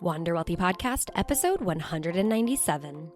Wander Wealthy Podcast, episode 197.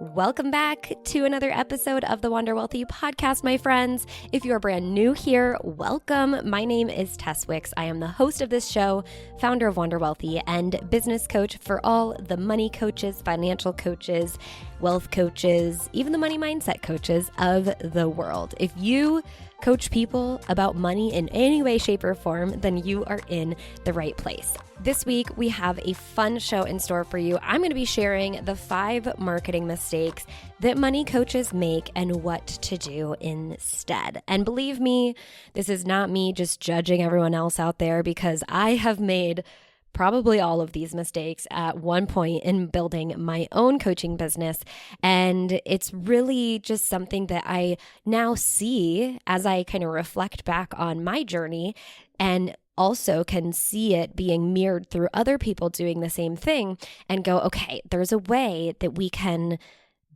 Welcome back to another episode of the Wander Wealthy Podcast, my friends. If you're brand new here, welcome. My name is Tess. I am the host of this show, founder of Wander Wealthy, and business coach for all the money coaches, financial coaches, wealth coaches, even the money mindset coaches of the world. If you coach people about money in any way, shape, or form, then you are in the right place. This week, we have a fun show in store for you. I'm going to be sharing the 5 marketing mistakes that money coaches make and what to do instead. And believe me, this is not me just judging everyone else out there, because I have made probably all of these mistakes at one point in building my own coaching business. And it's really just something that I now see as I kind of reflect back on my journey, and also can see it being mirrored through other people doing the same thing, and go, okay, there's a way that we can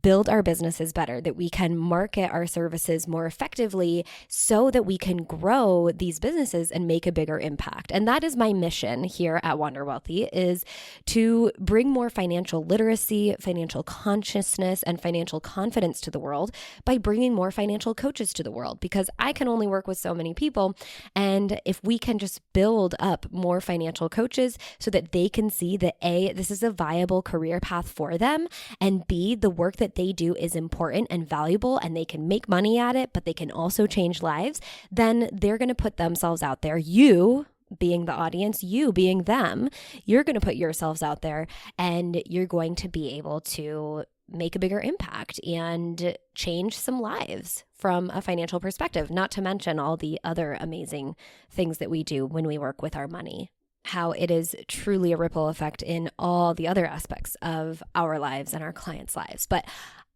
build our businesses better, that we can market our services more effectively so that we can grow these businesses and make a bigger impact. And that is my mission here at Wander Wealthy, is to bring more financial literacy, financial consciousness, and financial confidence to the world by bringing more financial coaches to the world, because I can only work with so many people. And if we can just build up more financial coaches so that they can see that A, this is a viable career path for them, and B, the work that they do is important and valuable and they can make money at it, but they can also change lives, then they're going to put themselves out there. You being the audience, you being them, you're going to put yourselves out there, and you're going to be able to make a bigger impact and change some lives from a financial perspective, not to mention all the other amazing things that we do when we work with our money. How it is truly a ripple effect in all the other aspects of our lives and our clients' lives. But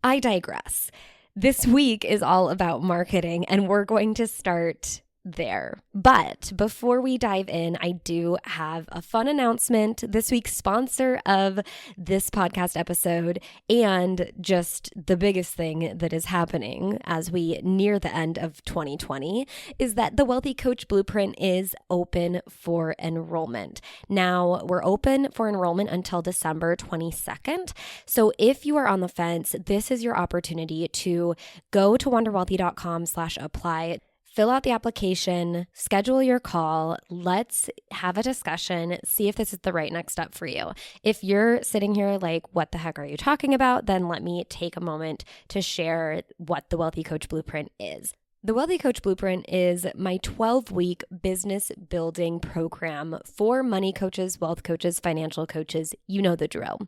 I digress. This week is all about marketing, and we're going to start there. But before we dive in, I do have a fun announcement. This week's sponsor of this podcast episode, and just the biggest thing that is happening as we near the end of 2020, is that the Wealthy Coach Blueprint is open for enrollment. Now, we're open for enrollment until December 22nd. So if you are on the fence, this is your opportunity to go to wonderwealthy.com/apply. Fill out the application, schedule your call, let's have a discussion, see if this is the right next step for you. If you're sitting here like, what the heck are you talking about? Then let me take a moment to share what the Wealthy Coach Blueprint is. The Wealthy Coach Blueprint is my 12-week business building program for money coaches, wealth coaches, financial coaches. You know the drill.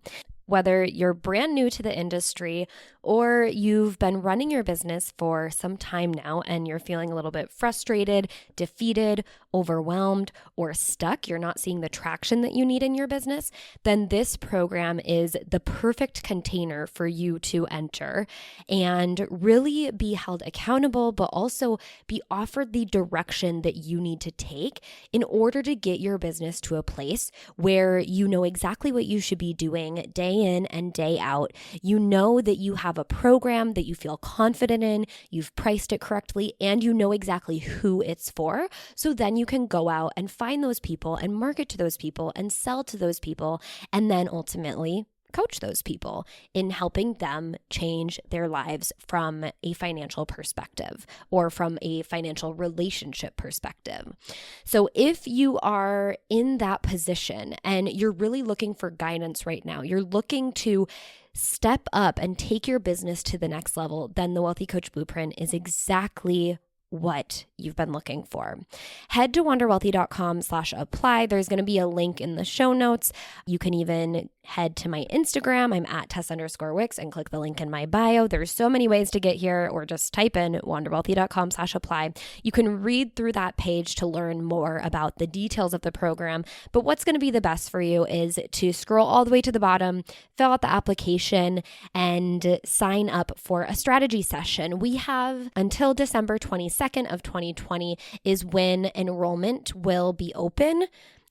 Whether you're brand new to the industry or you've been running your business for some time now and you're feeling a little bit frustrated, defeated, overwhelmed, or stuck, you're not seeing the traction that you need in your business, then this program is the perfect container for you to enter and really be held accountable, but also be offered the direction that you need to take in order to get your business to a place where you know exactly what you should be doing day in and day out. You know that you have a program that you feel confident in, you've priced it correctly, and you know exactly who it's for. So then you can go out and find those people and market to those people and sell to those people, and then ultimately coach those people in helping them change their lives from a financial perspective or from a financial relationship perspective. So if you are in that position and you're really looking for guidance right now, you're looking to step up and take your business to the next level, then the Wealthy Coach Blueprint is exactly what you've been looking for. Head to wonderwealthy.com/apply. There's going to be a link in the show notes. You can even head to my Instagram. I'm at Tess_Wicks, and click the link in my bio. There's so many ways to get here, or just type in wonderwealthy.com/apply. You can read through that page to learn more about the details of the program. But what's going to be the best for you is to scroll all the way to the bottom, fill out the application, and sign up for a strategy session. We have until December 22nd of 2020 is when enrollment will be open.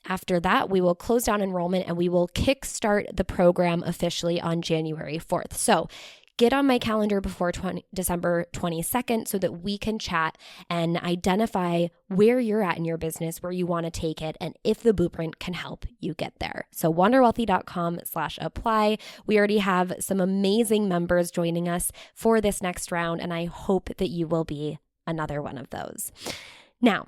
After that, we will close down enrollment and we will kickstart the program officially on January 4th. So get on my calendar before December 22nd so that we can chat and identify where you're at in your business, where you want to take it, and if the blueprint can help you get there. So wanderwealthy.com/apply. We already have some amazing members joining us for this next round, and I hope that you will be another one of those. Now,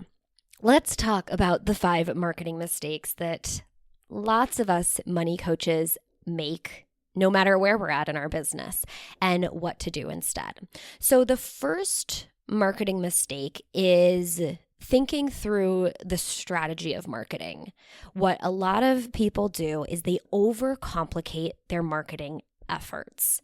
let's talk about the 5 marketing mistakes that lots of us money coaches make no matter where we're at in our business, and what to do instead. So the first marketing mistake is thinking through the strategy of marketing. What a lot of people do is they overcomplicate their marketing efforts.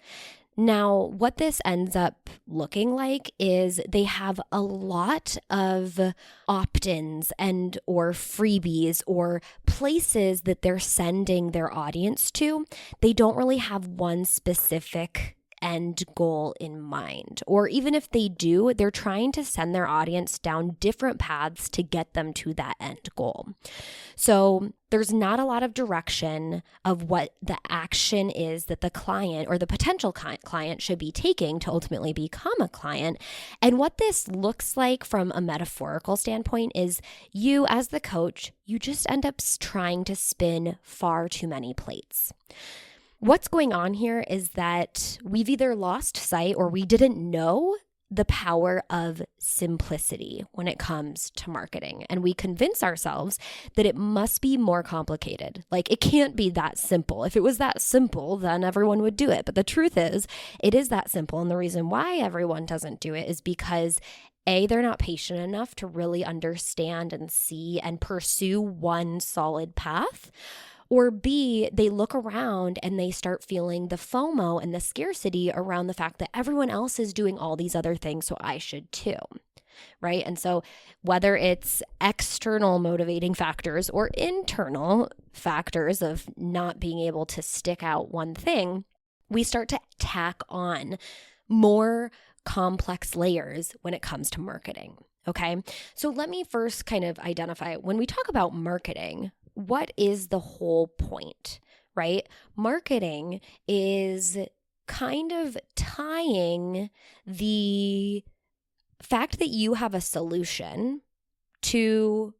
Now, what this ends up looking like is they have a lot of opt-ins and or freebies or places that they're sending their audience to. They don't really have one specific end goal in mind. Or even if they do, they're trying to send their audience down different paths to get them to that end goal. So there's not a lot of direction of what the action is that the client or the potential client should be taking to ultimately become a client. And what this looks like from a metaphorical standpoint is you as the coach, you just end up trying to spin far too many plates. What's going on here is that we've either lost sight or we didn't know the power of simplicity when it comes to marketing. And we convince ourselves that it must be more complicated. Like, it can't be that simple. If it was that simple, then everyone would do it. But the truth is, it is that simple. And the reason why everyone doesn't do it is because A, they're not patient enough to really understand and see and pursue one solid path. Or B, they look around and they start feeling the FOMO and the scarcity around the fact that everyone else is doing all these other things, so I should too, right? And so whether it's external motivating factors or internal factors of not being able to stick out one thing, we start to tack on more complex layers when it comes to marketing, okay? So let me first kind of identify, when we talk about marketing, what is the whole point, right? Marketing is kind of tying the fact that you have a solution to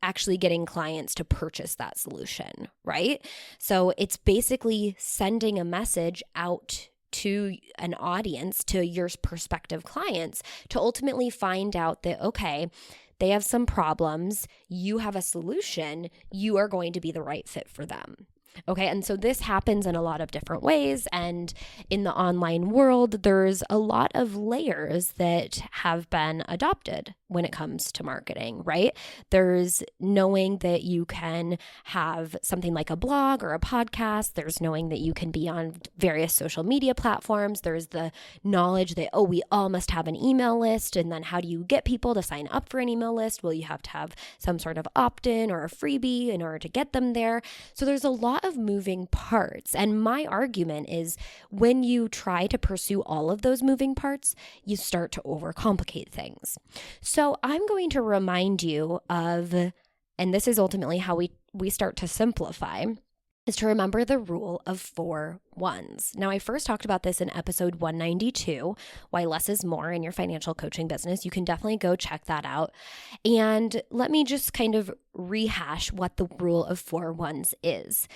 actually getting clients to purchase that solution, right? So it's basically sending a message out to an audience, to your prospective clients, to ultimately find out that, okay, they have some problems, you have a solution, you are going to be the right fit for them. Okay, and so this happens in a lot of different ways, and in the online world, there's a lot of layers that have been adopted when it comes to marketing, right? There's knowing that you can have something like a blog or a podcast. There's knowing that you can be on various social media platforms. There's the knowledge that, oh, we all must have an email list, and then how do you get people to sign up for an email list? Well, you have to have some sort of opt-in or a freebie in order to get them there. So there's a lot of moving parts. And my argument is when you try to pursue all of those moving parts, you start to overcomplicate things. So I'm going to remind you of, and this is ultimately how we start to simplify, is to remember the rule of 4 1s. Now, I first talked about this in episode 192, Why Less is More in Your Financial Coaching Business. You can definitely go check that out. And let me just kind of rehash what the rule of 4 1s is.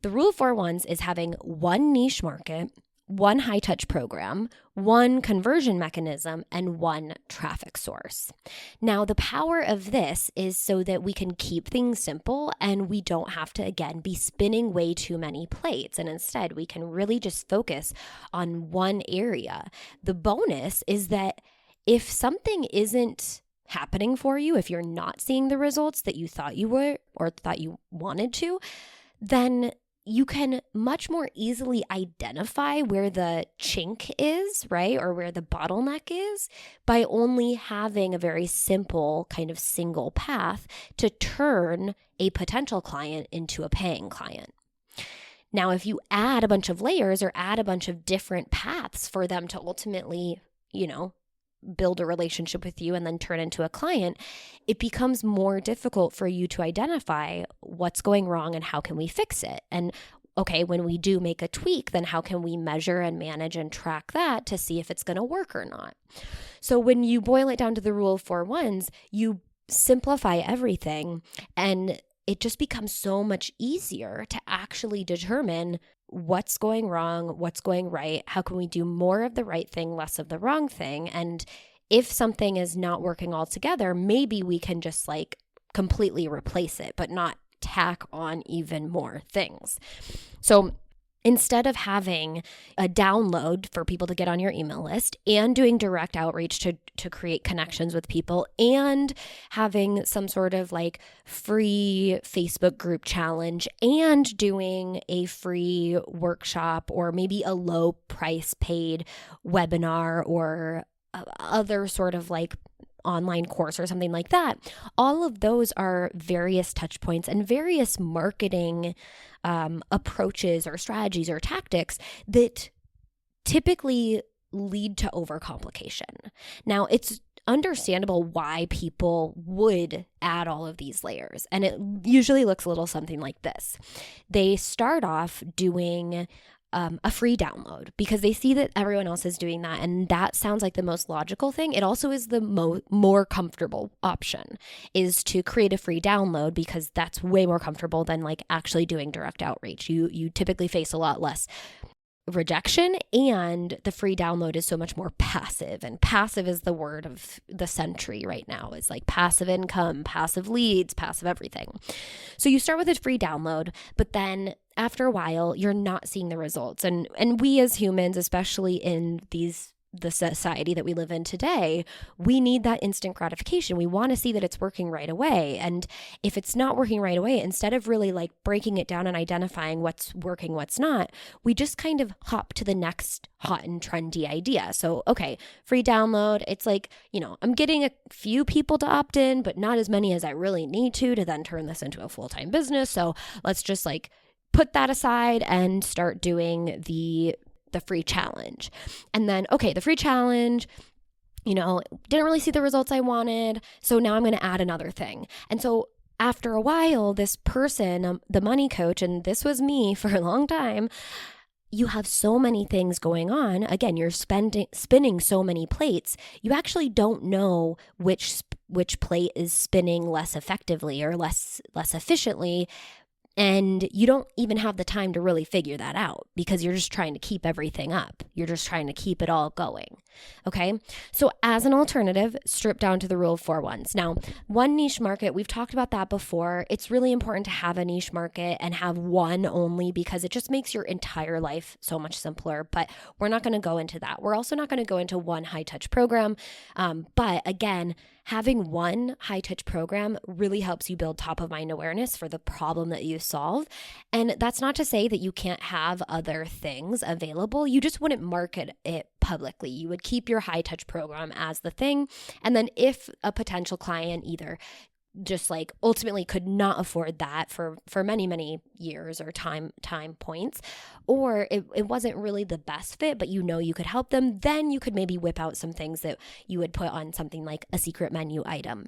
The rule of 4 1s is having one niche market, one high-touch program, one conversion mechanism, and one traffic source. Now, the power of this is so that we can keep things simple and we don't have to, again, be spinning way too many plates. And instead, we can really just focus on one area. The bonus is that if something isn't happening for you, if you're not seeing the results that you thought you were or thought you wanted to, then you can much more easily identify where the chink is, right? Or where the bottleneck is by only having a very simple kind of single path to turn a potential client into a paying client. Now, if you add a bunch of layers or add a bunch of different paths for them to ultimately, build a relationship with you and then turn into a client, it becomes more difficult for you to identify what's going wrong and how can we fix it. And okay, when we do make a tweak, then how can we measure and manage and track that to see if it's going to work or not? So when you boil it down to the rule of 4 ones, you simplify everything, and it just becomes so much easier to actually determine what's going wrong, what's going right, how can we do more of the right thing, less of the wrong thing. And if something is not working altogether, maybe we can just like completely replace it, but not tack on even more things. So instead of having a download for people to get on your email list and doing direct outreach to create connections with people and having some sort of like free Facebook group challenge and doing a free workshop or maybe a low price paid webinar or other sort of like online course or something like that, all of those are various touch points and various marketing approaches or strategies or tactics that typically lead to overcomplication. Now, it's understandable why people would add all of these layers, and it usually looks a little something like this. They start off doing a free download because they see that everyone else is doing that, and that sounds like the most logical thing. It also is the more comfortable option, is to create a free download, because that's way more comfortable than like actually doing direct outreach. You typically face a lot less rejection, and the free download is so much more passive, and passive is the word of the century right now. It's like passive income, passive leads, passive everything. So you start with a free download, but then after a while you're not seeing the results, and we as humans, especially in the society that we live in today, we need that instant gratification. We want to see that it's working right away. And if it's not working right away, instead of really like breaking it down and identifying what's working, what's not, we just kind of hop to the next hot and trendy idea. So, okay, free download. It's like, I'm getting a few people to opt in, but not as many as I really need to then turn this into a full-time business. So let's just like put that aside and start doing the free challenge. And then, okay, the free challenge, didn't really see the results I wanted. So now I'm going to add another thing. And so after a while, this person, the money coach, and this was me for a long time, you have so many things going on. Again, you're spinning so many plates. You actually don't know which plate is spinning less effectively or less efficiently. And you don't even have the time to really figure that out because you're just trying to keep everything up. You're just trying to keep it all going. Okay. So as an alternative, strip down to the rule of 4 ones. Now, one niche market, we've talked about that before. It's really important to have a niche market and have one only because it just makes your entire life so much simpler. But we're not going to go into that. We're also not going to go into one high touch program. But again, having one high touch program really helps you build top of mind awareness for the problem that you solve. And that's not to say that you can't have other things available. You just wouldn't market it publicly. You would keep your high touch program as the thing. And then if a potential client either just like ultimately could not afford that for many, many years or time points, or it wasn't really the best fit, but you could help them, then you could maybe whip out some things that you would put on something like a secret menu item.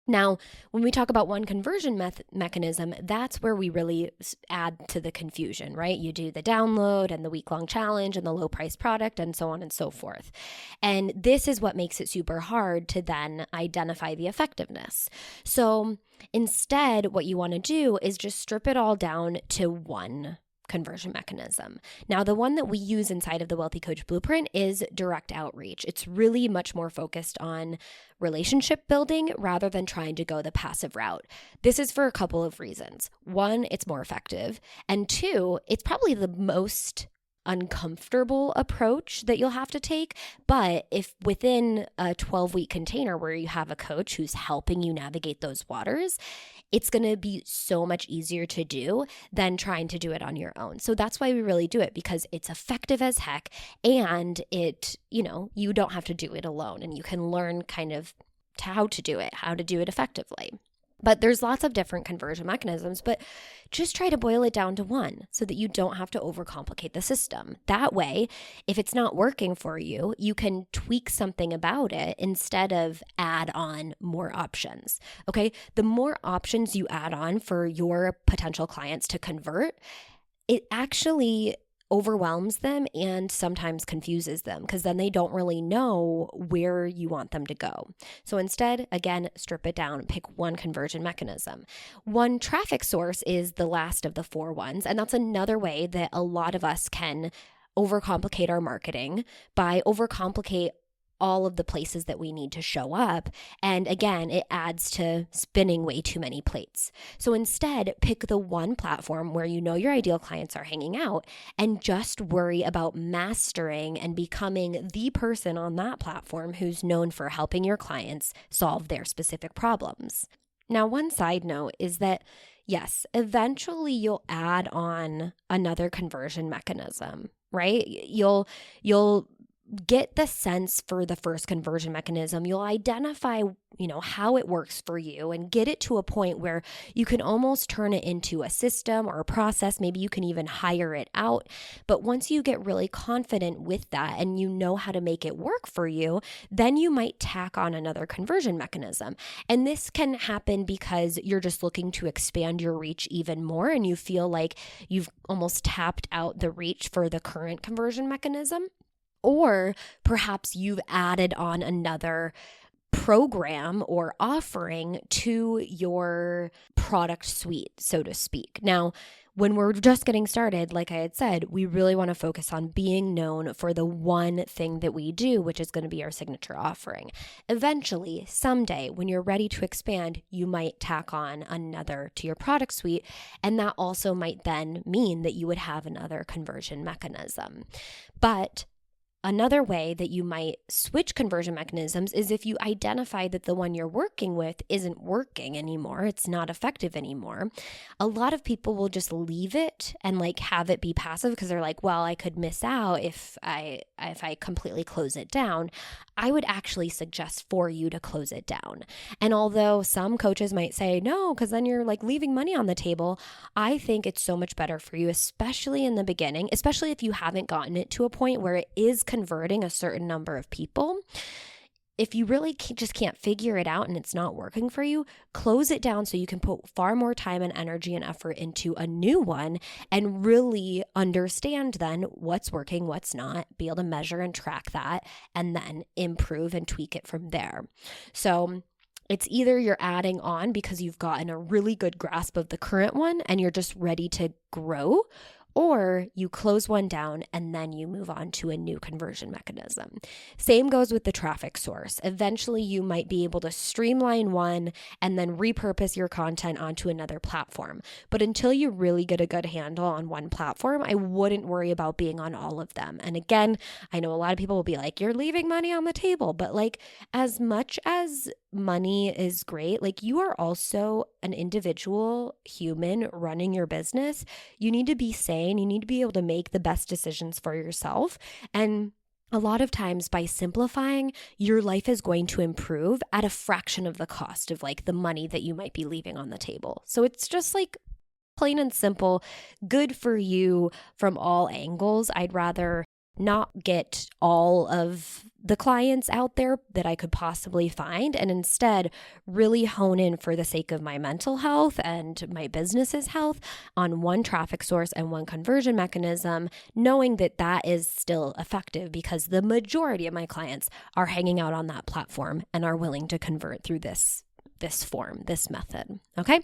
Now, when we talk about one conversion mechanism, that's where we really add to the confusion, right? You do the download and the week-long challenge and the low-price product and so on and so forth. And this is what makes it super hard to then identify the effectiveness. So instead, what you want to do is just strip it all down to one conversion mechanism. Now, the one that we use inside of the Wealthy Coach Blueprint is direct outreach. It's really much more focused on relationship building rather than trying to go the passive route. This is for a couple of reasons. One, it's more effective. And two, it's probably the most uncomfortable approach that you'll have to take. But if within a 12-week container where you have a coach who's helping you navigate those waters, it's going to be so much easier to do than trying to do it on your own. So that's why we really do it, because it's effective as heck, and it, you don't have to do it alone, and you can learn kind of how to do it effectively. But there's lots of different conversion mechanisms, but just try to boil it down to one so that you don't have to overcomplicate the system. That way, if it's not working for you, you can tweak something about it instead of add on more options. Okay? The more options you add on for your potential clients to convert, it actually overwhelms them and sometimes confuses them because then they don't really know where you want them to go. So instead, again, strip it down, pick one conversion mechanism. One traffic source is the last of the 4 ones, and that's another way that a lot of us can overcomplicate our marketing by overcomplicate all of the places that we need to show up. And again, it adds to spinning way too many plates. So instead, pick the one platform where you know your ideal clients are hanging out and just worry about mastering and becoming the person on that platform who's known for helping your clients solve their specific problems. Now, one side note is that yes, eventually you'll add on another conversion mechanism, right? You'll get the sense for the first conversion mechanism. You'll identify, how it works for you and get it to a point where you can almost turn it into a system or a process. Maybe you can even hire it out. But once you get really confident with that and you know how to make it work for you, then you might tack on another conversion mechanism. And this can happen because you're just looking to expand your reach even more and you feel like you've almost tapped out the reach for the current conversion mechanism. Or perhaps you've added on another program or offering to your product suite, so to speak. Now, when we're just getting started, like I had said, we really want to focus on being known for the one thing that we do, which is going to be our signature offering. Eventually, someday, when you're ready to expand, you might tack on another to your product suite, and that also might then mean that you would have another conversion mechanism. But another way that you might switch conversion mechanisms is if you identify that the one you're working with isn't working anymore, it's not effective anymore. A lot of people will just leave it and have it be passive because they're like, well, I could miss out if I completely close it down. I would actually suggest for you to close it down. And although some coaches might say no, because then you're leaving money on the table, I think it's so much better for you, especially in the beginning, especially if you haven't gotten it to a point where it is converting a certain number of people. If you really just can't figure it out and it's not working for you, close it down so you can put far more time and energy and effort into a new one and really understand then what's working, what's not, be able to measure and track that, and then improve and tweak it from there. So it's either you're adding on because you've gotten a really good grasp of the current one and you're just ready to grow, or you close one down and then you move on to a new conversion mechanism. Same goes with the traffic source. Eventually, you might be able to streamline one and then repurpose your content onto another platform. But until you really get a good handle on one platform, I wouldn't worry about being on all of them. And again, I know a lot of people will be like, you're leaving money on the table, but as much as money is great, you are also an individual human running your business. You need to be sane. You need to be able to make the best decisions for yourself. And a lot of times by simplifying, your life is going to improve at a fraction of the cost of the money that you might be leaving on the table. So it's just plain and simple, good for you from all angles. I'd rather not get all of the clients out there that I could possibly find and instead really hone in for the sake of my mental health and my business's health on one traffic source and one conversion mechanism, knowing that that is still effective because the majority of my clients are hanging out on that platform and are willing to convert through this form, this method. Okay.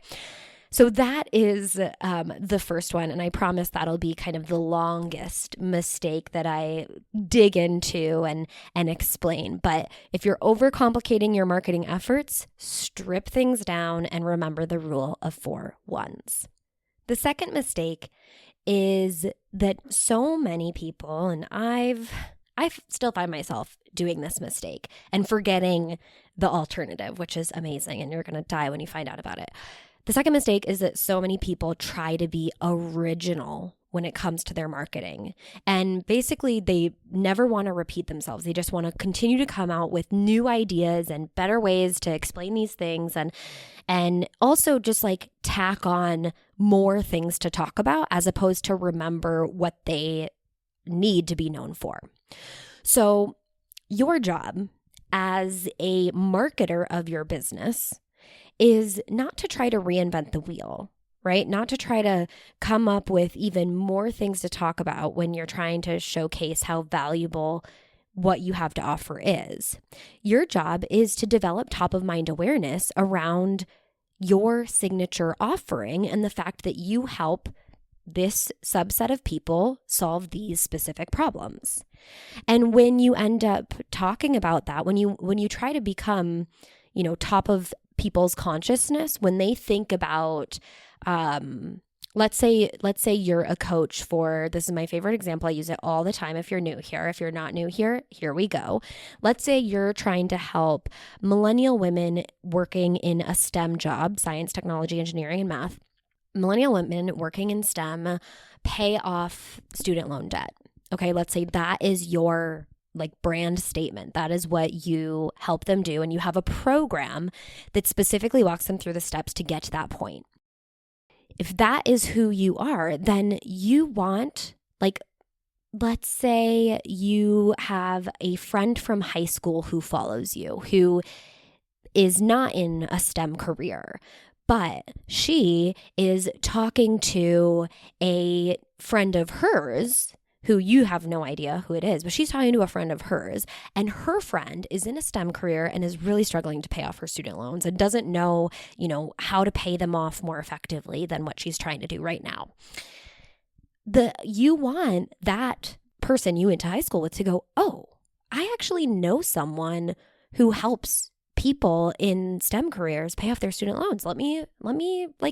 So that is the first one, and I promise that'll be kind of the longest mistake that I dig into and explain. But if you're overcomplicating your marketing efforts, strip things down and remember the rule of 4 ones. The second mistake is that so many people, and I still find myself doing this mistake and forgetting the alternative, which is amazing, and you're going to die when you find out about it. The second mistake is that so many people try to be original when it comes to their marketing. And basically, they never want to repeat themselves. They just want to continue to come out with new ideas and better ways to explain these things and also just tack on more things to talk about as opposed to remember what they need to be known for. So your job as a marketer of your business is not to try to reinvent the wheel. right? Not to try to come up with even more things to talk about when you're trying to showcase how valuable what you have to offer is. Your job is to develop top of mind awareness around your signature offering and the fact that you help this subset of people solve these specific problems. And when you end up talking about that, when you try to become, top of people's consciousness, when they think about, let's say you're a coach for, this is my favorite example, I use it all the time if you're new here. If you're not new here, here we go. Let's say you're trying to help millennial women working in a STEM job, science, technology, engineering, and math, millennial women working in STEM pay off student loan debt. Okay, let's say that is your brand statement. That is what you help them do. And you have a program that specifically walks them through the steps to get to that point. If that is who you are, then you want, let's say you have a friend from high school who follows you, who is not in a STEM career, but she is talking to a friend of hers who you have no idea who it is, but she's talking to a friend of hers, and her friend is in a STEM career and is really struggling to pay off her student loans and doesn't know, how to pay them off more effectively than what she's trying to do right now. You want that person you went to high school with to go, oh, I actually know someone who helps people in STEM careers pay off their student loans. Let me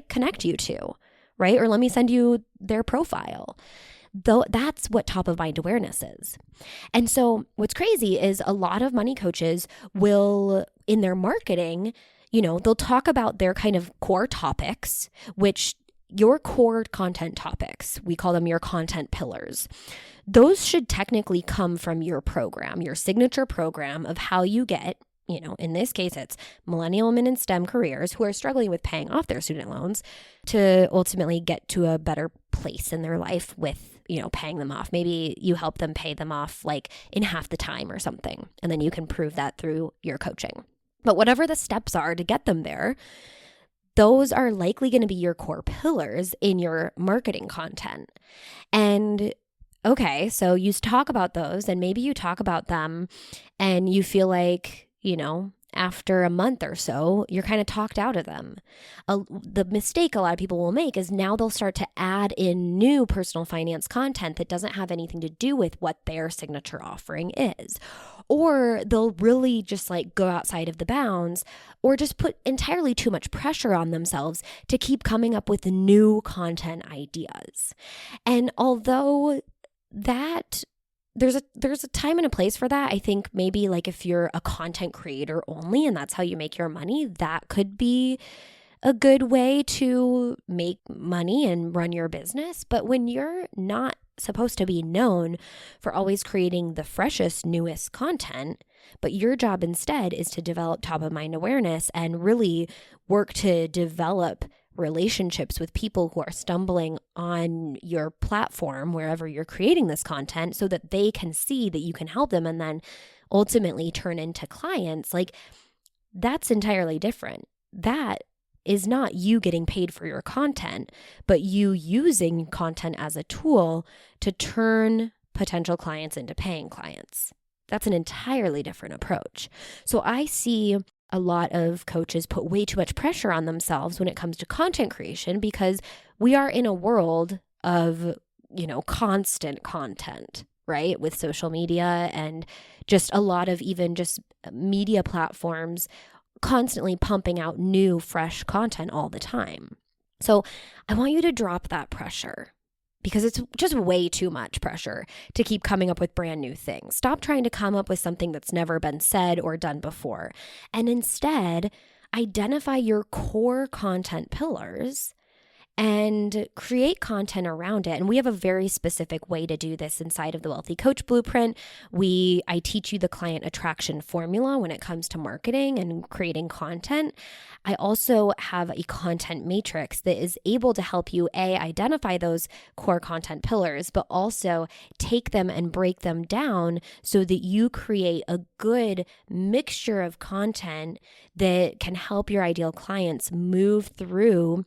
connect you to, right? Or let me send you their profile. Though that's what top of mind awareness is. And so what's crazy is a lot of money coaches will, in their marketing, they'll talk about their kind of core topics, which your core content topics, we call them your content pillars. Those should technically come from your program, your signature program of how you get, in this case, it's millennial women in STEM careers who are struggling with paying off their student loans to ultimately get to a better place in their life with, paying them off. Maybe you help them pay them off in half the time or something. And then you can prove that through your coaching. But whatever the steps are to get them there, those are likely going to be your core pillars in your marketing content. And okay, so you talk about those and maybe you talk about them and you feel like, after a month or so, you're kind of talked out of them. The mistake a lot of people will make is now they'll start to add in new personal finance content that doesn't have anything to do with what their signature offering is. Or they'll really just go outside of the bounds or just put entirely too much pressure on themselves to keep coming up with new content ideas. And although there's a time and a place for that. I think maybe if you're a content creator only and that's how you make your money, that could be a good way to make money and run your business. But when you're not supposed to be known for always creating the freshest, newest content, but your job instead is to develop top of mind awareness and really work to develop relationships with people who are stumbling on your platform wherever you're creating this content so that they can see that you can help them and then ultimately turn into clients, that's entirely different. That is not you getting paid for your content, but you using content as a tool to turn potential clients into paying clients. That's an entirely different approach. So I see a lot of coaches put way too much pressure on themselves when it comes to content creation because we are in a world of, constant content, right? With social media and just a lot of even just media platforms constantly pumping out new, fresh content all the time. So I want you to drop that pressure because it's just way too much pressure to keep coming up with brand new things. Stop trying to come up with something that's never been said or done before. And instead, identify your core content pillars and create content around it. And we have a very specific way to do this inside of the Wealthy Coach Blueprint. I teach you the client attraction formula when it comes to marketing and creating content. I also have a content matrix that is able to help you identify those core content pillars, but also take them and break them down so that you create a good mixture of content that can help your ideal clients move through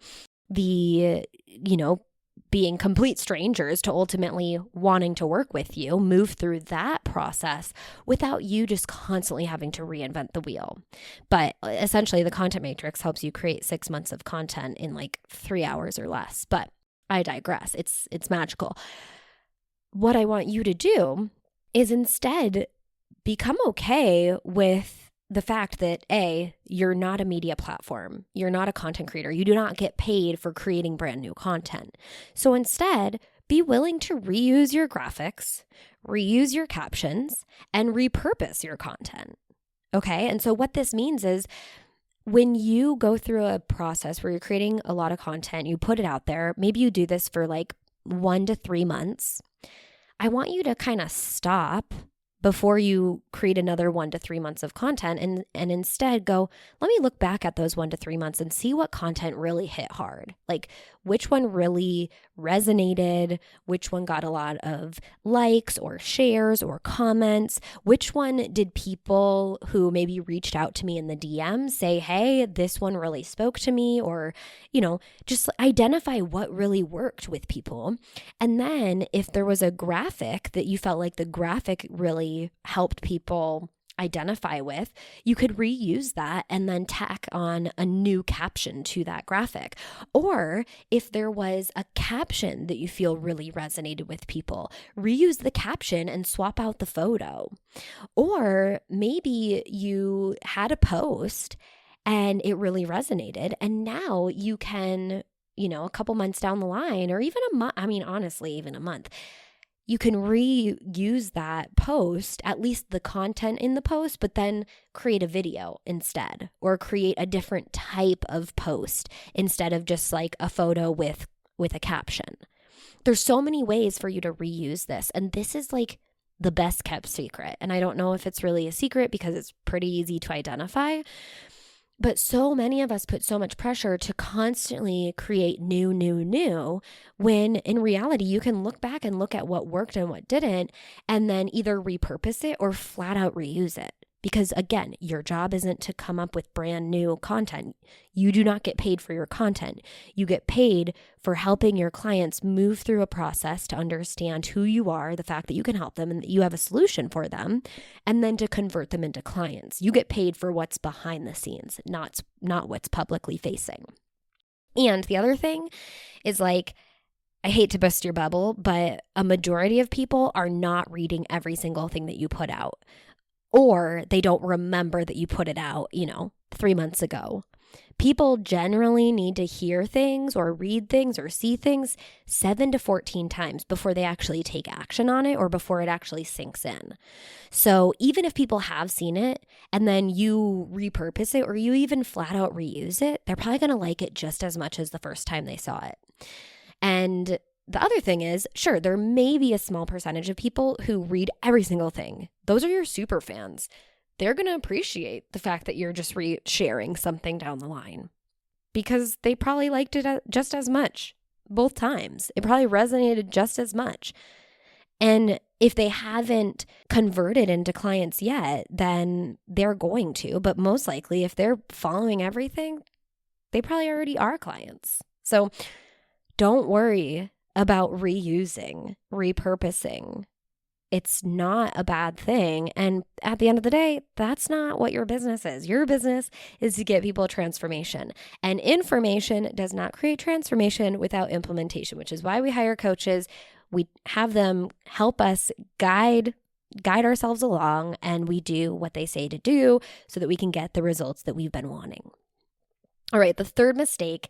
the, being complete strangers to ultimately wanting to work with you, move through that process without you just constantly having to reinvent the wheel. But essentially, the content matrix helps you create 6 months of content in like 3 hours or less. But I digress. It's magical. What I want you to do is instead become okay with the fact that you're not a media platform. You're not a content creator. You do not get paid for creating brand new content. So instead, be willing to reuse your graphics, reuse your captions, and repurpose your content. Okay? And so what this means is when you go through a process where you're creating a lot of content, you put it out there, maybe you do this for like 1 to 3 months. I want you to kind of stop before you create another 1 to 3 months of content and instead go, let me look back at those 1 to 3 months and see what content really hit hard. Like which one really resonated, which one got a lot of likes or shares or comments, which one did people who maybe reached out to me in the DM say, hey, this one really spoke to me, or, just identify what really worked with people. And then if there was a graphic that you felt like the graphic really helped people identify with, you could reuse that and then tack on a new caption to that graphic. Or if there was a caption that you feel really resonated with people, reuse the caption and swap out the photo. Or maybe you had a post and it really resonated, and now you can, a couple months down the line, or even a month, honestly, even a month, you can reuse that post, at least the content in the post, but then create a video instead, or create a different type of post instead of just like a photo with a caption. There's so many ways for you to reuse this, and this is like the best kept secret. And I don't know if it's really a secret because it's pretty easy to identify. But so many of us put so much pressure to constantly create new, when in reality, you can look back and look at what worked and what didn't, and then either repurpose it or flat out reuse it. Because again, your job isn't to come up with brand new content. You do not get paid for your content. You get paid for helping your clients move through a process to understand who you are, the fact that you can help them and that you have a solution for them, and then to convert them into clients. You get paid for what's behind the scenes, not what's publicly facing. And the other thing is, like, I hate to bust your bubble, but a majority of people are not reading every single thing that you put out. Or they don't remember that you put it out, 3 months ago. People generally need to hear things or read things or see things 7 to 14 times before they actually take action on it or before it actually sinks in. So even if people have seen it and then you repurpose it or you even flat out reuse it, they're probably going to like it just as much as the first time they saw it. And the other thing is, sure, there may be a small percentage of people who read every single thing. Those are your super fans. They're going to appreciate the fact that you're just sharing something down the line because they probably liked it just as much both times. It probably resonated just as much. And if they haven't converted into clients yet, then they're going to. But most likely, if they're following everything, they probably already are clients. So don't worry about reusing, repurposing. It's not a bad thing. And at the end of the day, that's not what your business is. Your business is to get people transformation. And information does not create transformation without implementation, which is why we hire coaches. We have them help us guide ourselves along, and we do what they say to do so that we can get the results that we've been wanting. All right, the third mistake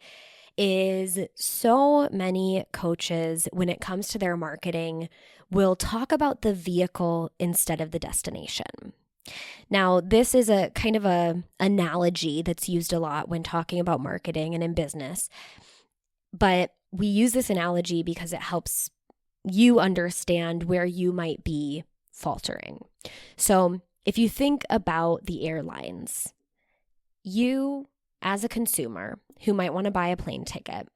is so many coaches, when it comes to their marketing, will talk about the vehicle instead of the destination. Now, this is a kind of a analogy that's used a lot when talking about marketing and in business, but we use this analogy because it helps you understand where you might be faltering. So if you think about the airlines, you as a consumer who might want to buy a plane ticket,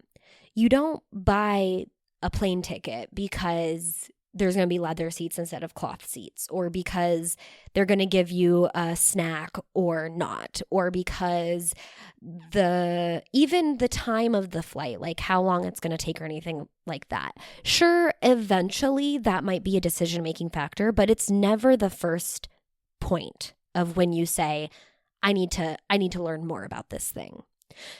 you don't buy a plane ticket because there's going to be leather seats instead of cloth seats, or because they're going to give you a snack or not, or because even the time of the flight, like how long it's going to take or anything like that. Sure, eventually that might be a decision-making factor, but it's never the first point of when you say, I need to learn more about this thing.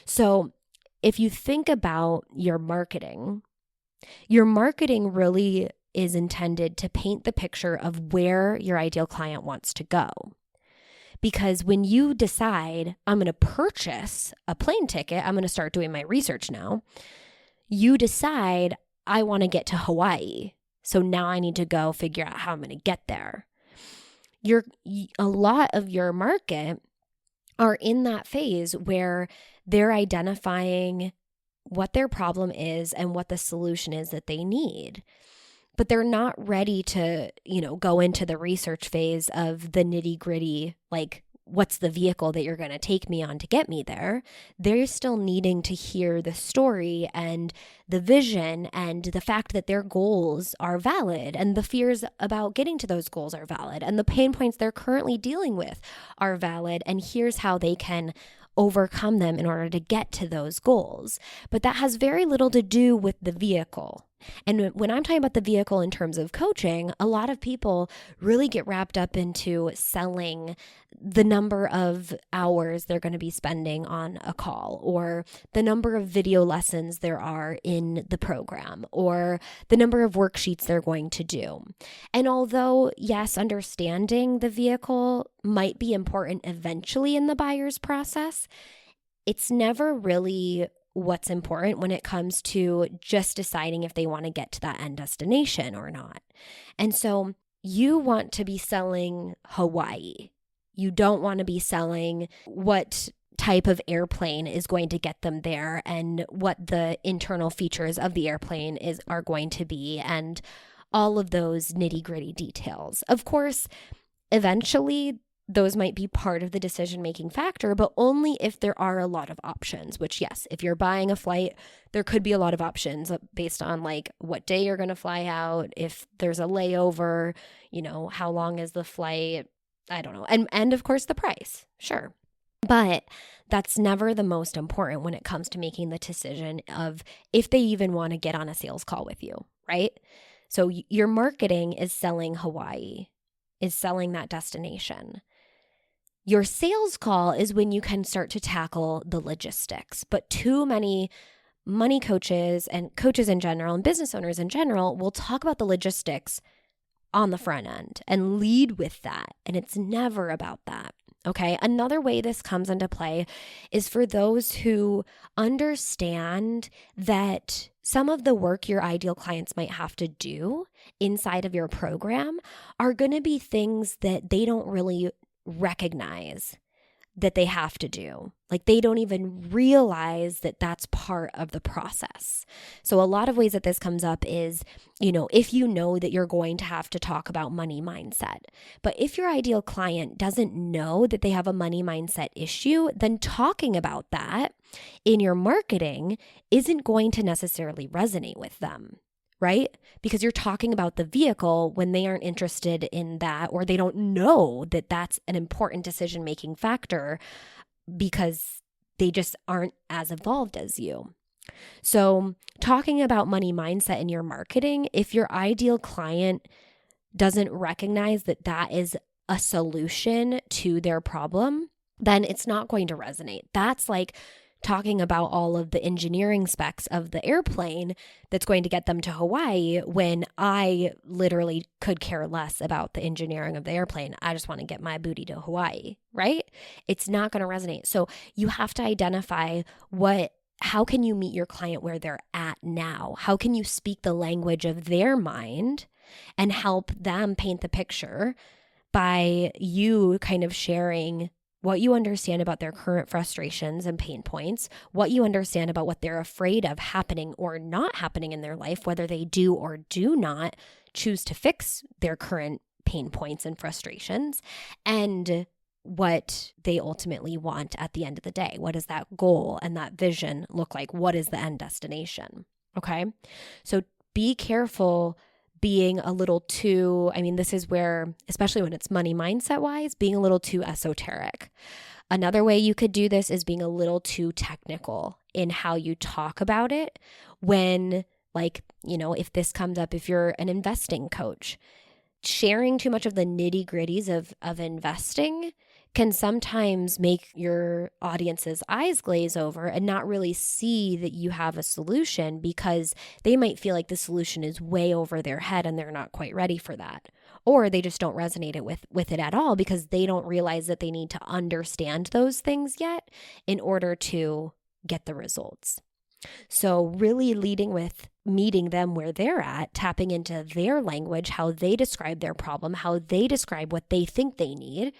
So if you think about your marketing really is intended to paint the picture of where your ideal client wants to go. Because when you decide, I'm going to purchase a plane ticket, I'm going to start doing my research now, you decide, I want to get to Hawaii. So now I need to go figure out how I'm going to get there. A lot of your market are in that phase where they're identifying what their problem is and what the solution is that they need. But they're not ready to, go into the research phase of the nitty-gritty, like, what's the vehicle that you're going to take me on to get me there? They're still needing to hear the story and the vision and the fact that their goals are valid and the fears about getting to those goals are valid and the pain points they're currently dealing with are valid, and here's how they can overcome them in order to get to those goals. But that has very little to do with the vehicle. And when I'm talking about the vehicle in terms of coaching, a lot of people really get wrapped up into selling the number of hours they're going to be spending on a call, or the number of video lessons there are in the program, or the number of worksheets they're going to do. And although, yes, understanding the vehicle might be important eventually in the buyer's process, it's never really what's important when it comes to just deciding if they want to get to that end destination or not. And so you want to be selling Hawaii. You don't want to be selling what type of airplane is going to get them there and what the internal features of the airplane are going to be and all of those nitty-gritty details. Of course, eventually those might be part of the decision-making factor, but only if there are a lot of options, which, yes, if you're buying a flight, there could be a lot of options based on like what day you're going to fly out, if there's a layover, how long is the flight, I don't know. And of course the price, sure. But that's never the most important when it comes to making the decision of if they even want to get on a sales call with you, right? So your marketing is selling Hawaii, is selling that destination. Your sales call is when you can start to tackle the logistics. But too many money coaches and coaches in general and business owners in general will talk about the logistics on the front end and lead with that. And it's never about that. Okay. Another way this comes into play is for those who understand that some of the work your ideal clients might have to do inside of your program are going to be things that they don't really recognize that they have to do. Like they don't even realize that that's part of the process. So a lot of ways that this comes up is, if you know that you're going to have to talk about money mindset, but if your ideal client doesn't know that they have a money mindset issue, then talking about that in your marketing isn't going to necessarily resonate with them. Right? Because you're talking about the vehicle when they aren't interested in that, or they don't know that that's an important decision-making factor because they just aren't as evolved as you. So talking about money mindset in your marketing, if your ideal client doesn't recognize that that is a solution to their problem, then it's not going to resonate. That's like talking about all of the engineering specs of the airplane that's going to get them to Hawaii when I literally could care less about the engineering of the airplane. I just want to get my booty to Hawaii, right? It's not going to resonate. So you have to identify how can you meet your client where they're at now? How can you speak the language of their mind and help them paint the picture by you kind of sharing what you understand about their current frustrations and pain points, what you understand about what they're afraid of happening or not happening in their life, whether they do or do not choose to fix their current pain points and frustrations, and what they ultimately want at the end of the day. What does that goal and that vision look like? What is the end destination? Okay. So be careful being a little too, this is where, especially when it's money mindset wise, being a little too esoteric. Another way you could do this is being a little too technical in how you talk about it when, if this comes up, if you're an investing coach, sharing too much of the nitty gritties of investing can sometimes make your audience's eyes glaze over and not really see that you have a solution, because they might feel like the solution is way over their head and they're not quite ready for that. Or they just don't resonate with it at all because they don't realize that they need to understand those things yet in order to get the results. So really leading with meeting them where they're at, tapping into their language, how they describe their problem, how they describe what they think they need.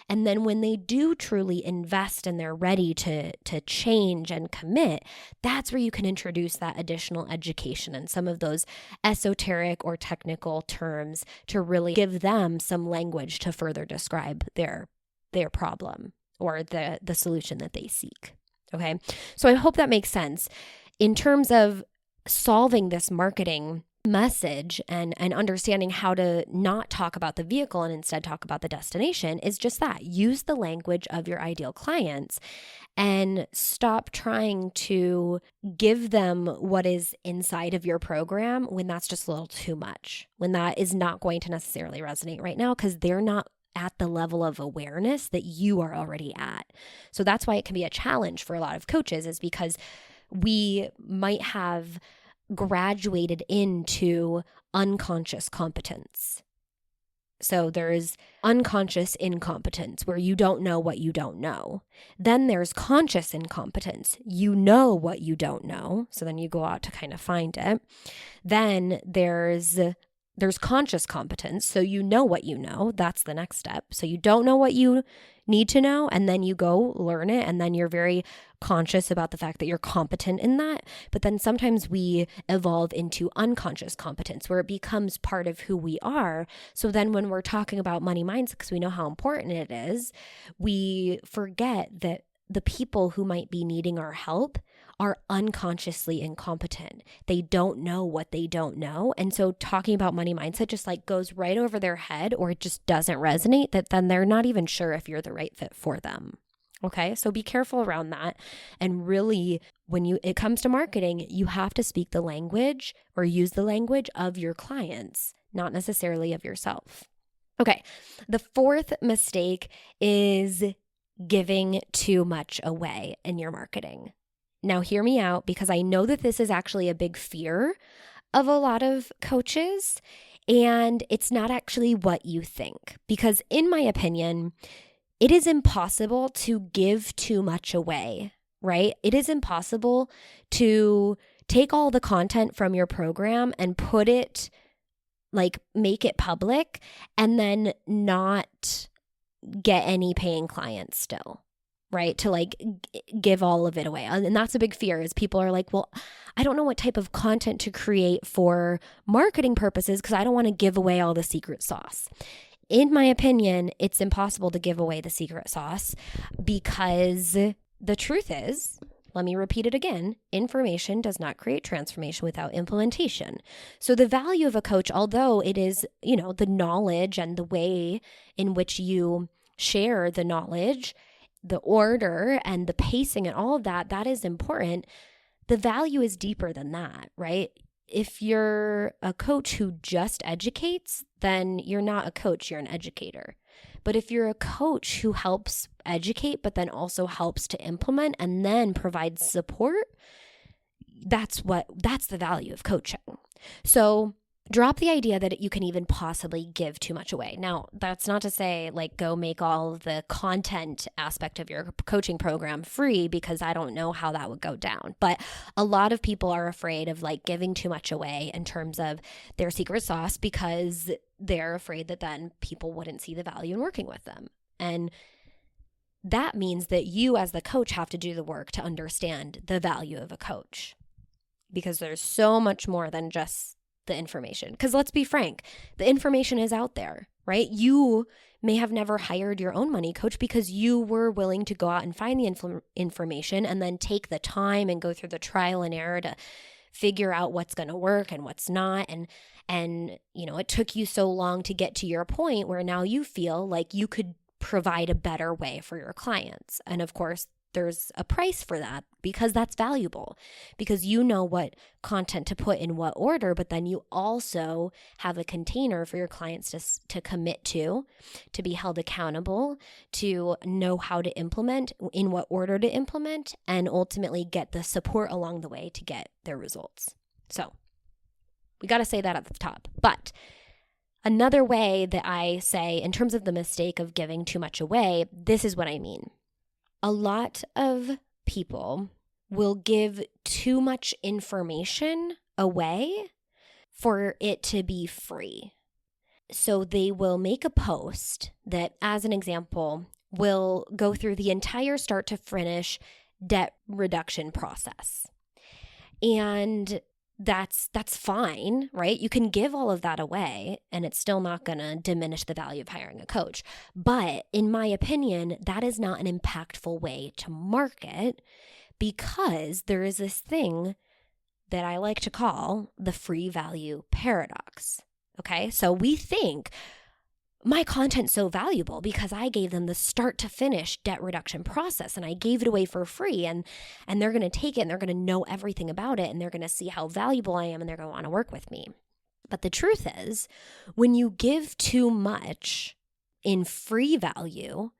And then when they do truly invest and they're ready to change and commit, that's where you can introduce that additional education and some of those esoteric or technical terms to really give them some language to further describe their problem or the solution that they seek. Okay, so I hope that makes sense. In terms of solving this marketing message and understanding how to not talk about the vehicle and instead talk about the destination is just that. Use the language of your ideal clients and stop trying to give them what is inside of your program when that's just a little too much, when that is not going to necessarily resonate right now because they're not at the level of awareness that you are already at. So that's why it can be a challenge for a lot of coaches, is because we might have graduated into unconscious competence. So there's unconscious incompetence where you don't know what you don't know. Then there's conscious incompetence. You know what you don't know. So then you go out to kind of find it. Then there's conscious competence. So you know what you know. That's the next step. So you don't know what you need to know, and then you go learn it, and then you're very conscious about the fact that you're competent in that. But then sometimes we evolve into unconscious competence where it becomes part of who we are. So then when we're talking about money mindset, because we know how important it is, we forget that the people who might be needing our help are unconsciously incompetent. They don't know what they don't know. And so talking about money mindset just goes right over their head, or it just doesn't resonate, that then they're not even sure if you're the right fit for them. Okay, so be careful around that. And really, when it comes to marketing, you have to speak the language or use the language of your clients, not necessarily of yourself. Okay, the fourth mistake is giving too much away in your marketing. Now, hear me out, because I know that this is actually a big fear of a lot of coaches, and it's not actually what you think. Because in my opinion, it is impossible to give too much away, right? It is impossible to take all the content from your program and put it, make it public, and then not get any paying clients still. Right? To give all of it away. And that's a big fear, is people are like, well, I don't know what type of content to create for marketing purposes because I don't want to give away all the secret sauce. In my opinion, it's impossible to give away the secret sauce because the truth is, let me repeat it again, information does not create transformation without implementation. So the value of a coach, although it is, the knowledge and the way in which you share the knowledge, the order and the pacing and all of that, that is important. The value is deeper than that, right? If you're a coach who just educates, then you're not a coach, you're an educator. But if you're a coach who helps educate, but then also helps to implement and then provides support, that's the value of coaching. So drop the idea that you can even possibly give too much away. Now, that's not to say go make all of the content aspect of your coaching program free, because I don't know how that would go down. But a lot of people are afraid of giving too much away in terms of their secret sauce because they're afraid that then people wouldn't see the value in working with them. And that means that you as the coach have to do the work to understand the value of a coach, because there's so much more than just the information. Because let's be frank, the information is out there, right? You may have never hired your own money coach because you were willing to go out and find the information and then take the time and go through the trial and error to figure out what's going to work and what's not. And, it took you so long to get to your point where now you feel like you could provide a better way for your clients. And of course, there's a price for that because that's valuable, because you know what content to put in what order, but then you also have a container for your clients to commit to be held accountable, to know how to implement, in what order to implement, and ultimately get the support along the way to get their results. So we got to say that at the top. But another way that I say, in terms of the mistake of giving too much away, this is what I mean. A lot of people will give too much information away for it to be free. So they will make a post that, as an example, will go through the entire start to finish debt reduction process. And that's fine, right? You can give all of that away and it's still not going to diminish the value of hiring a coach. But in my opinion, that is not an impactful way to market, because there is this thing that I like to call the free value paradox. Okay, so we think my content's so valuable because I gave them the start to finish debt reduction process and I gave it away for free, and they're going to take it and they're going to know everything about it and they're going to see how valuable I am and they're going to want to work with me. But the truth is, when you give too much in free value,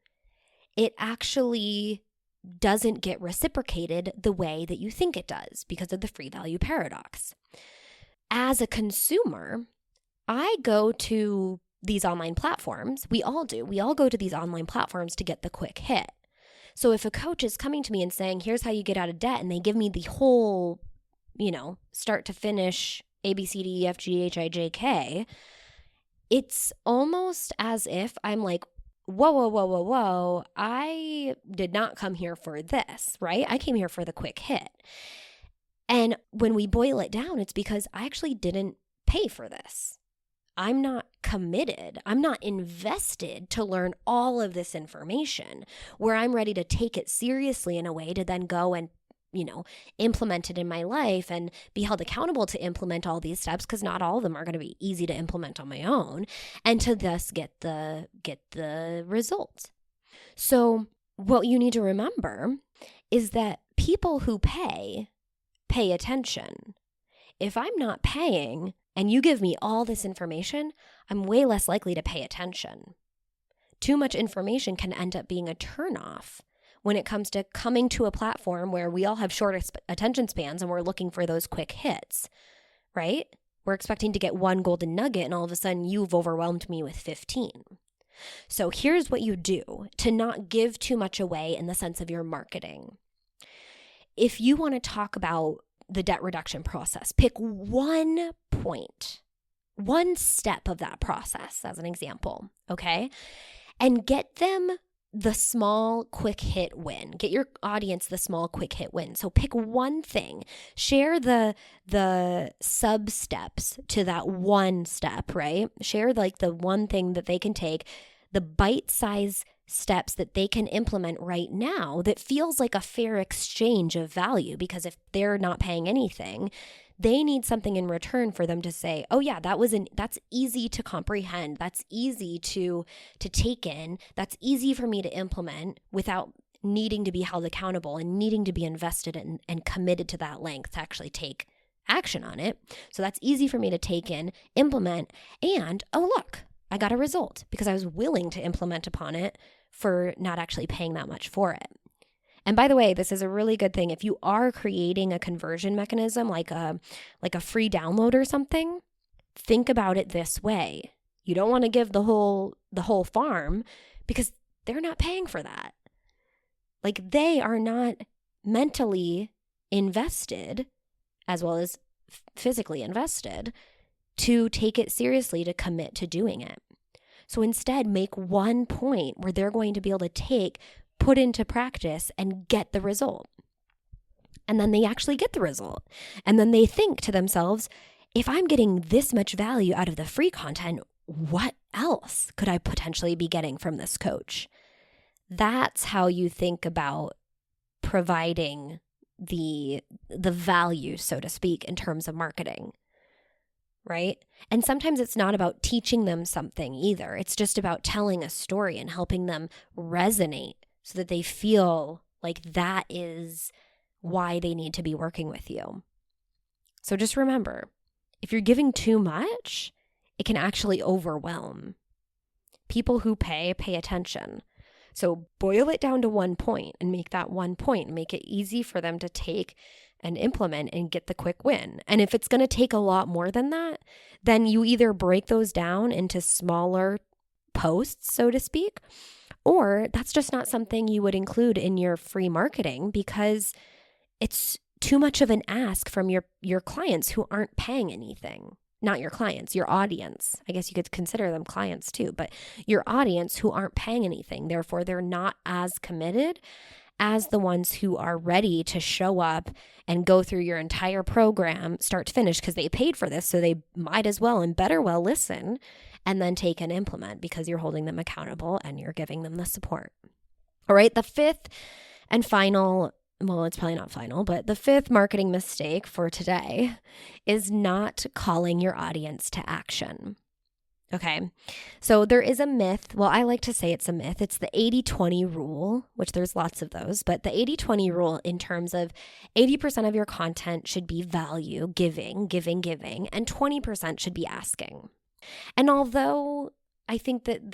it actually doesn't get reciprocated the way that you think it does because of the free value paradox. As a consumer, I go to these online platforms. We all do. We all go to these online platforms to get the quick hit. So if a coach is coming to me and saying, here's how you get out of debt, and they give me the whole, start to finish A, B, C, D, E, F, G, H, I, J, K, it's almost as if I'm like, whoa, I did not come here for this, right? I came here for the quick hit. And when we boil it down, it's because I actually didn't pay for this. I'm not committed. I'm not invested to learn all of this information where I'm ready to take it seriously in a way to then go and, implement it in my life and be held accountable to implement all these steps, because not all of them are going to be easy to implement on my own, and to thus get the results. So what you need to remember is that people who pay attention. If I'm not paying and you give me all this information, I'm way less likely to pay attention. Too much information can end up being a turnoff when it comes to coming to a platform where we all have short attention spans and we're looking for those quick hits, right? We're expecting to get one golden nugget and all of a sudden you've overwhelmed me with 15. So here's what you do to not give too much away in the sense of your marketing. If you want to talk about the debt reduction process, pick one point, one step of that process as an example, okay? And get them the small quick hit win. Get your audience the small quick hit win. So pick one thing, share the sub steps to that one step, right? Share like the one thing that they can take, the bite-size steps that they can implement right now that feels like a fair exchange of value, because if they're not paying anything, they need something in return for them to say, oh yeah, that's easy to comprehend. That's easy to take in. That's easy for me to implement without needing to be held accountable and needing to be invested in and committed to that length to actually take action on it. So that's easy for me to take in, implement, and oh look, I got a result because I was willing to implement upon it for not actually paying that much for it. And by the way, this is a really good thing. If you are creating a conversion mechanism like a free download or something, think about it this way. You don't want to give the whole farm because they're not paying for that. Like, they are not mentally invested as well as physically invested to take it seriously, to commit to doing it. So instead, make one point where they're going to be able to put into practice and get the result. And then they actually get the result. And then they think to themselves, if I'm getting this much value out of the free content, what else could I potentially be getting from this coach? That's how you think about providing the value, so to speak, in terms of marketing, right? And sometimes it's not about teaching them something either. It's just about telling a story and helping them resonate so that they feel like that is why they need to be working with you. So just remember, if you're giving too much, it can actually overwhelm. People who pay attention. So boil it down to one point and make that one point, and make it easy for them to take and implement and get the quick win. And if it's going to take a lot more than that, then you either break those down into smaller posts, so to speak, or that's just not something you would include in your free marketing because it's too much of an ask from your clients who aren't paying anything. Not your clients, your audience. I guess you could consider them clients too, but your audience who aren't paying anything. Therefore, they're not as committed as the ones who are ready to show up and go through your entire program, start to finish, because they paid for this. So they might as well and better well listen and then take and implement because you're holding them accountable and you're giving them the support. All right, the fifth and final, well, it's probably not final, but the fifth marketing mistake for today is not calling your audience to action. Okay, so there is a myth. Well, I like to say it's a myth. It's the 80-20 rule, which there's lots of those, but the 80-20 rule in terms of 80% of your content should be value, giving, and 20% should be asking. And although I think that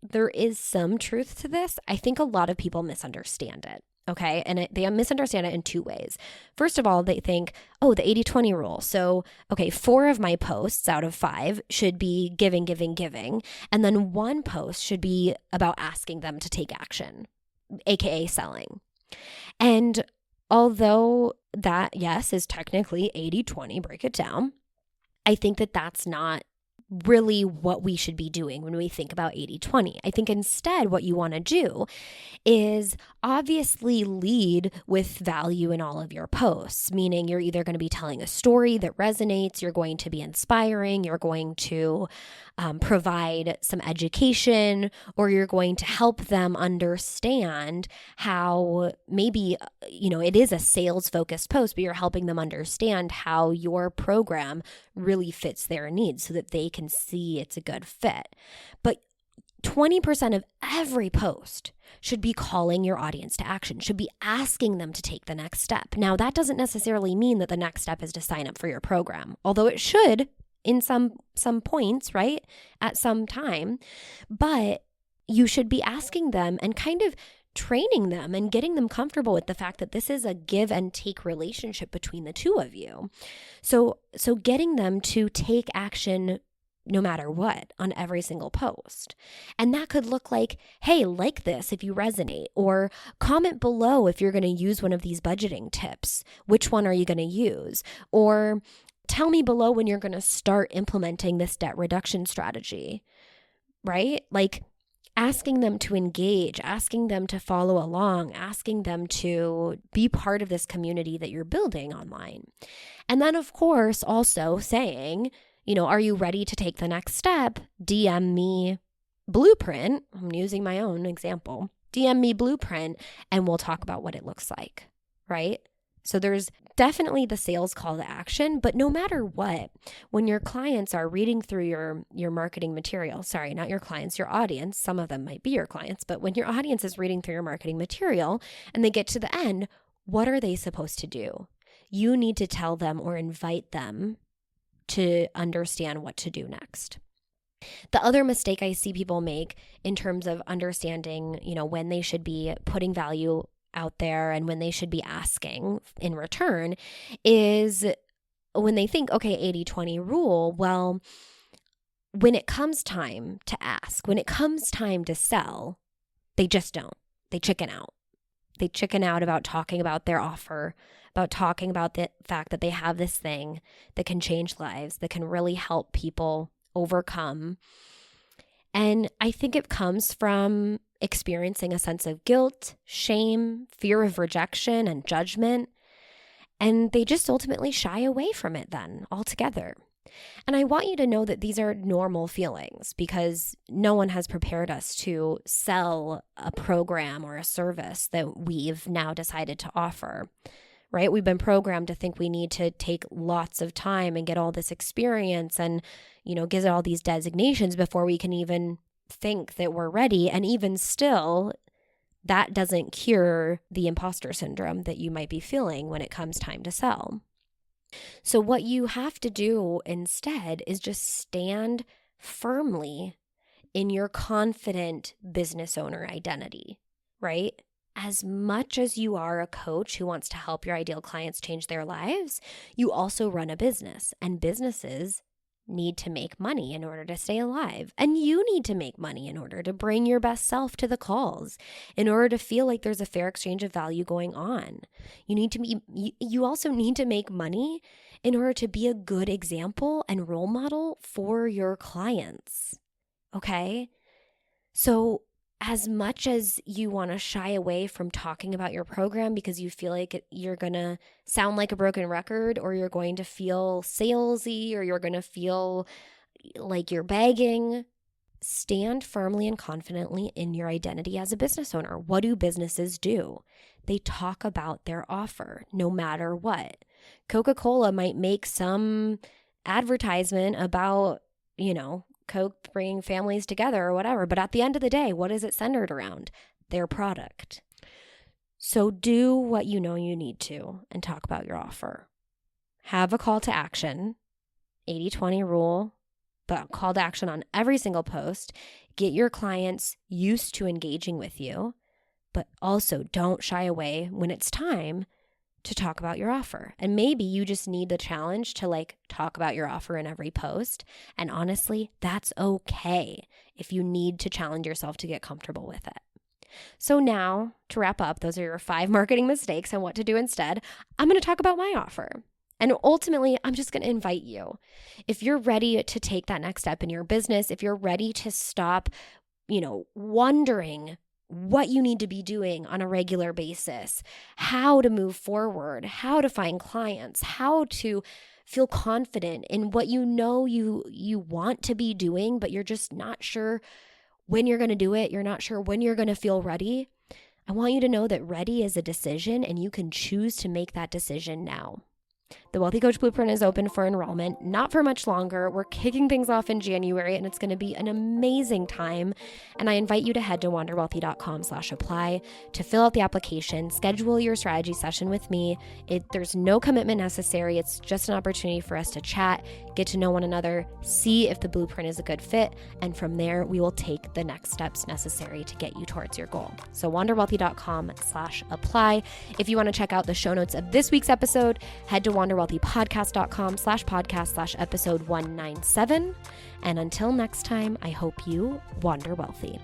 there is some truth to this, I think a lot of people misunderstand it. Okay. And they misunderstand it in two ways. First of all, they think, oh, the 80-20 rule. So, okay, 4 of my posts out of 5 should be giving. And then 1 post should be about asking them to take action, AKA selling. And although that, yes, is technically 80-20, break it down, I think that that's not really what we should be doing when we think about 80-20. I think instead what you want to do is obviously lead with value in all of your posts, meaning you're either going to be telling a story that resonates, you're going to be inspiring, you're going to provide some education, or you're going to help them understand how maybe, it is a sales focused post, but you're helping them understand how your program really fits their needs so that they can see it's a good fit. But 20% of every post should be calling your audience to action, should be asking them to take the next step. Now, that doesn't necessarily mean that the next step is to sign up for your program, although it should in some points, right, at some time. But you should be asking them and kind of training them and getting them comfortable with the fact that this is a give and take relationship between the two of you. So getting them to take action no matter what on every single post. And that could look like, hey, like this if you resonate, or comment below if you're going to use one of these budgeting tips. Which one are you going to use? Or tell me below when you're going to start implementing this debt reduction strategy, right? Like asking them to engage, asking them to follow along, asking them to be part of this community that you're building online. And then, of course, also saying, are you ready to take the next step? DM me blueprint. I'm using my own example. DM me blueprint and we'll talk about what it looks like, right? So there's definitely the sales call to action, but no matter what, when your clients are reading through your marketing material, sorry, not your clients, your audience, some of them might be your clients, but when your audience is reading through your marketing material and they get to the end, what are they supposed to do? You need to tell them or invite them to understand what to do next. The other mistake I see people make in terms of understanding, when they should be putting value out there and when they should be asking in return is when they think, okay, 80-20 rule, well, when it comes time to ask, when it comes time to sell, they just don't. They chicken out. They chicken out about talking about their offer, about talking about the fact that they have this thing that can change lives, that can really help people overcome. And I think it comes from experiencing a sense of guilt, shame, fear of rejection, and judgment. And they just ultimately shy away from it then altogether. And I want you to know that these are normal feelings because no one has prepared us to sell a program or a service that we've now decided to offer, right? We've been programmed to think we need to take lots of time and get all this experience and, get all these designations before we can even think that we're ready. And even still, that doesn't cure the imposter syndrome that you might be feeling when it comes time to sell. So what you have to do instead is just stand firmly in your confident business owner identity, right? As much as you are a coach who wants to help your ideal clients change their lives, you also run a business, and businesses need to make money in order to stay alive. And you need to make money in order to bring your best self to the calls, in order to feel like there's a fair exchange of value going on. You also need to make money in order to be a good example and role model for your clients. Okay? So as much as you want to shy away from talking about your program because you feel like you're going to sound like a broken record, or you're going to feel salesy, or you're going to feel like you're begging, stand firmly and confidently in your identity as a business owner. What do businesses do? They talk about their offer no matter what. Coca-Cola might make some advertisement about, Coke bringing families together or whatever. But at the end of the day, what is it centered around? Their product. So do what you know you need to and talk about your offer. Have a call to action, 80-20 rule, but call to action on every single post. Get your clients used to engaging with you, but also don't shy away when it's time to talk about your offer. And maybe you just need the challenge to talk about your offer in every post. And honestly, that's okay if you need to challenge yourself to get comfortable with it. So now, to wrap up, those are your 5 marketing mistakes and what to do instead. I'm going to talk about my offer. And ultimately, I'm just going to invite you. If you're ready to take that next step in your business, if you're ready to stop, wondering what you need to be doing on a regular basis, how to move forward, how to find clients, how to feel confident in what you want to be doing, but you're just not sure when you're going to do it. You're not sure when you're going to feel ready. I want you to know that ready is a decision, and you can choose to make that decision now. The Wealthy Coach Blueprint is open for enrollment, not for much longer. We're kicking things off in January, and it's going to be an amazing time. And I invite you to head to wanderwealthy.com/apply to fill out the application, schedule your strategy session with me. There's no commitment necessary. It's just an opportunity for us to chat, get to know one another, see if the blueprint is a good fit. And from there, we will take the next steps necessary to get you towards your goal. So wanderwealthy.com/apply. If you want to check out the show notes of this week's episode, head to wanderwealthypodcast.com/podcast/episode 197. And until next time, I hope you wander wealthy.